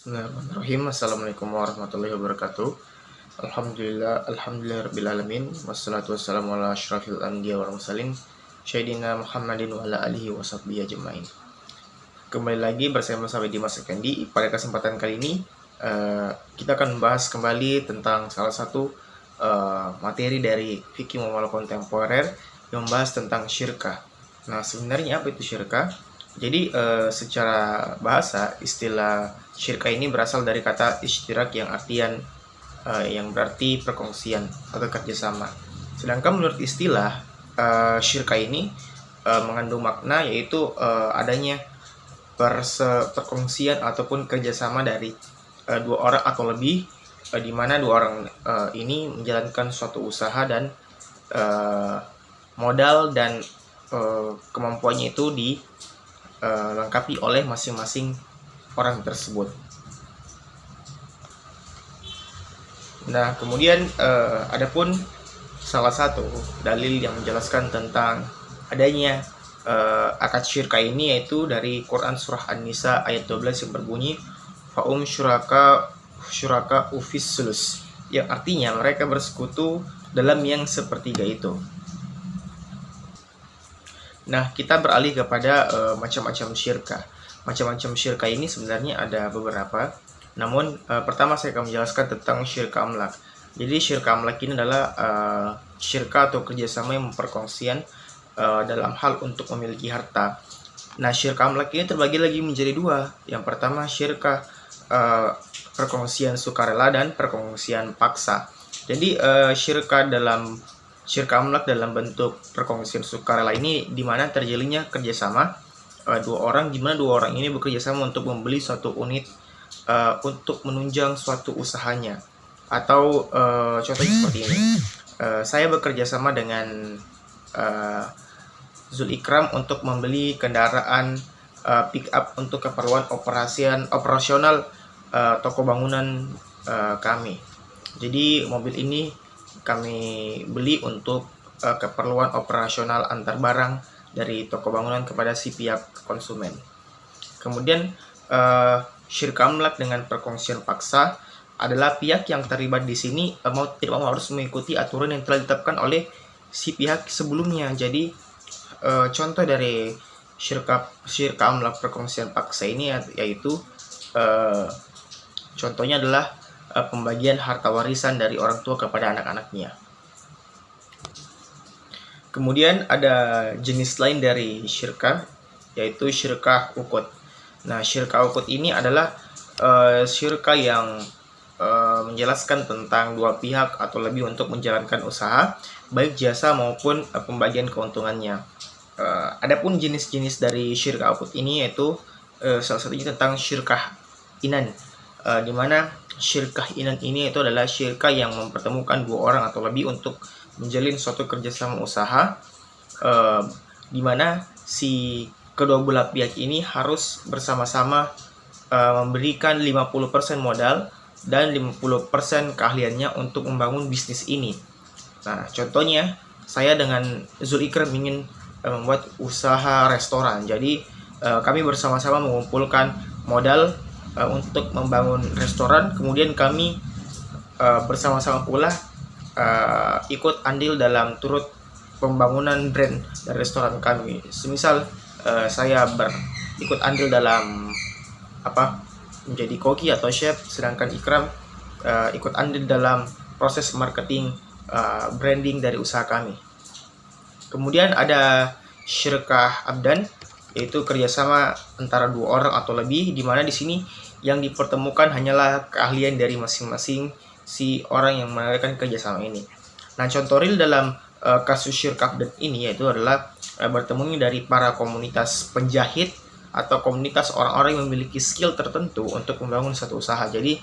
Bismillahirrahmanirrahim. Assalamualaikum warahmatullahi wabarakatuh. Alhamdulillahirrabbilalamin. Wassalatu wassalamu ala asyrafil anbiya wal mursalin Sayyidina Muhammadin wa ala alihi wa sahbihi ajma'in. Kembali lagi bersama saya Dimas Effendi. Pada kesempatan kali ini kita akan membahas kembali tentang salah satu materi dari fikih muamalah kontemporer yang membahas tentang syirkah. Nah, sebenarnya apa itu syirkah? Jadi secara bahasa istilah syirkah ini berasal dari kata ishtirak yang artian yang berarti perkongsian atau kerjasama. Sedangkan menurut istilah syirkah ini mengandung makna yaitu adanya perkongsian ataupun kerjasama dari dua orang atau lebih, di mana dua orang ini menjalankan suatu usaha dan modal dan kemampuannya itu dilengkapi oleh masing-masing orang tersebut. Nah, kemudian adapun salah satu dalil yang menjelaskan tentang adanya akad syirkah ini yaitu dari Quran surah An-Nisa ayat 12 yang berbunyi fa'um syuraka ufis sulus, yang artinya mereka bersekutu dalam yang sepertiga itu. Nah, kita beralih kepada macam-macam syirkah. Macam-macam syirkah ini sebenarnya ada beberapa. Namun pertama saya akan menjelaskan tentang syirkah amlak. Jadi syirkah amlak ini adalah syirkah atau kerjasama yang memperkongsian dalam hal untuk memiliki harta. Nah, syirkah amlak ini terbagi lagi menjadi dua. Yang pertama syirkah perkongsian sukarela dan perkongsian paksa. Jadi syirkah amlak dalam bentuk perkongsian sukarela ini di mana terjalinnya kerjasama dua orang, di mana dua orang ini bekerja sama untuk membeli suatu unit untuk menunjang suatu usahanya. Atau contohnya seperti ini, saya bekerja sama dengan Zul Ikram untuk membeli kendaraan pick up untuk keperluan operasional toko bangunan kami. Jadi mobil ini kami beli untuk keperluan operasional antar barang dari toko bangunan kepada si pihak konsumen. Kemudian syirkah amlak dengan perkongsian paksa adalah pihak yang terlibat di sini mau tidak mau harus mengikuti aturan yang telah ditetapkan oleh si pihak sebelumnya. Jadi contoh dari syirkah amlak perkongsian paksa ini yaitu contohnya adalah pembagian harta warisan dari orang tua kepada anak-anaknya. Kemudian ada jenis lain dari syirkah yaitu syirkah ukut. Nah, syirkah ukut ini adalah syirkah yang menjelaskan tentang dua pihak atau lebih untuk menjalankan usaha baik jasa maupun pembagian keuntungannya. Adapun jenis-jenis dari syirkah ukut ini yaitu salah satunya tentang syirkah inan, di mana syirkah inan ini itu adalah syirkah yang mempertemukan dua orang atau lebih untuk menjalin suatu kerjasama usaha, di mana si kedua belah pihak ini harus bersama-sama memberikan 50% modal dan 50% keahliannya untuk membangun bisnis ini. Nah, contohnya saya dengan Zul Ikram ingin membuat usaha restoran. Jadi kami bersama-sama mengumpulkan modal untuk membangun restoran, kemudian kami bersama-sama pula ikut andil dalam turut pembangunan brand dari restoran kami. Semisal saya ikut andil dalam menjadi koki atau chef, sedangkan Ikram ikut andil dalam proses marketing branding dari usaha kami. Kemudian ada syirkah abdan, yaitu kerjasama antara dua orang atau lebih, di mana di sini yang dipertemukan hanyalah keahlian dari masing-masing si orang yang mengadakan kerjasama ini. Nah, contoh real dalam kasus syirkah abdan ini yaitu adalah bertemunya dari para komunitas penjahit atau komunitas orang-orang yang memiliki skill tertentu untuk membangun satu usaha. Jadi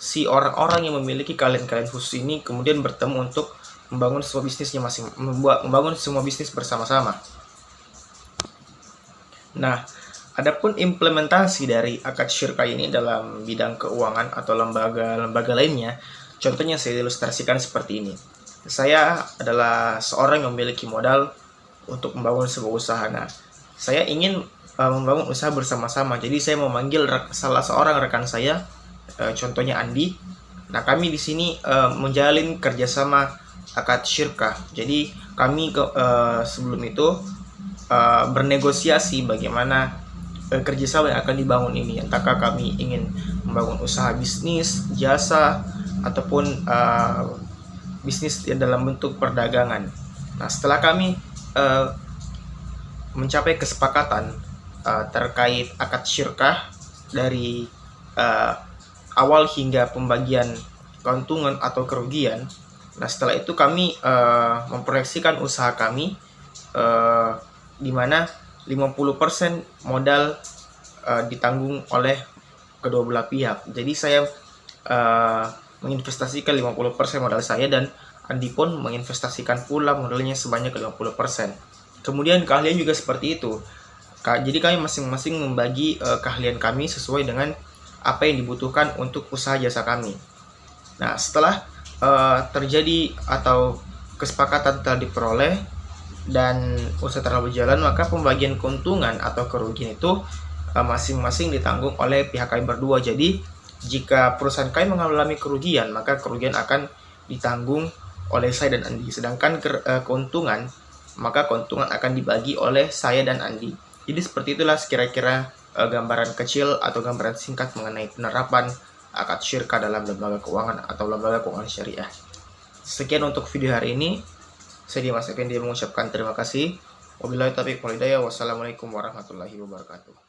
si orang-orang yang memiliki keahlian khusus ini kemudian bertemu untuk membangun semua bisnisnya membangun semua bisnis bersama-sama. Nah, adapun implementasi dari akad syirkah ini dalam bidang keuangan atau lembaga-lembaga lainnya, contohnya saya ilustrasikan seperti ini. Saya adalah seorang yang memiliki modal untuk membangun sebuah usaha. Nah, saya ingin membangun usaha bersama-sama. Jadi saya memanggil salah seorang rekan saya, contohnya Andi. Nah, kami di sini menjalin kerjasama akad syirkah. Jadi kami sebelum itu bernegosiasi bagaimana kerjasama yang akan dibangun ini. Entahkah kami ingin membangun usaha bisnis, jasa, ataupun bisnis dalam bentuk perdagangan. Nah, setelah kami mencapai kesepakatan terkait akad syirkah dari awal hingga pembagian keuntungan atau kerugian. Nah, setelah itu kami memproyeksikan usaha kami di mana 50% modal ditanggung oleh kedua belah pihak. Jadi saya menginvestasikan 50% modal saya dan Andi pun menginvestasikan pula modalnya sebanyak 50%. Kemudian keahlian juga seperti itu. Jadi kami masing-masing membagi keahlian kami sesuai dengan apa yang dibutuhkan untuk usaha jasa kami. Nah, setelah terjadi atau kesepakatan telah diperoleh dan usaha telah berjalan, maka pembagian keuntungan atau kerugian itu masing-masing ditanggung oleh pihak kami berdua. Jadi jika perusahaan kami mengalami kerugian, maka kerugian akan ditanggung oleh saya dan Andi. Sedangkan keuntungan, maka keuntungan akan dibagi oleh saya dan Andi. Jadi seperti itulah kira-kira gambaran kecil atau gambaran singkat mengenai penerapan akad syirkah dalam lembaga keuangan atau lembaga keuangan syariah. Sekian untuk video hari ini. Saya Dimas Effendi mengucapkan terima kasih. Wabillahi taufiq wal hidayah. Wassalamualaikum warahmatullahi wabarakatuh.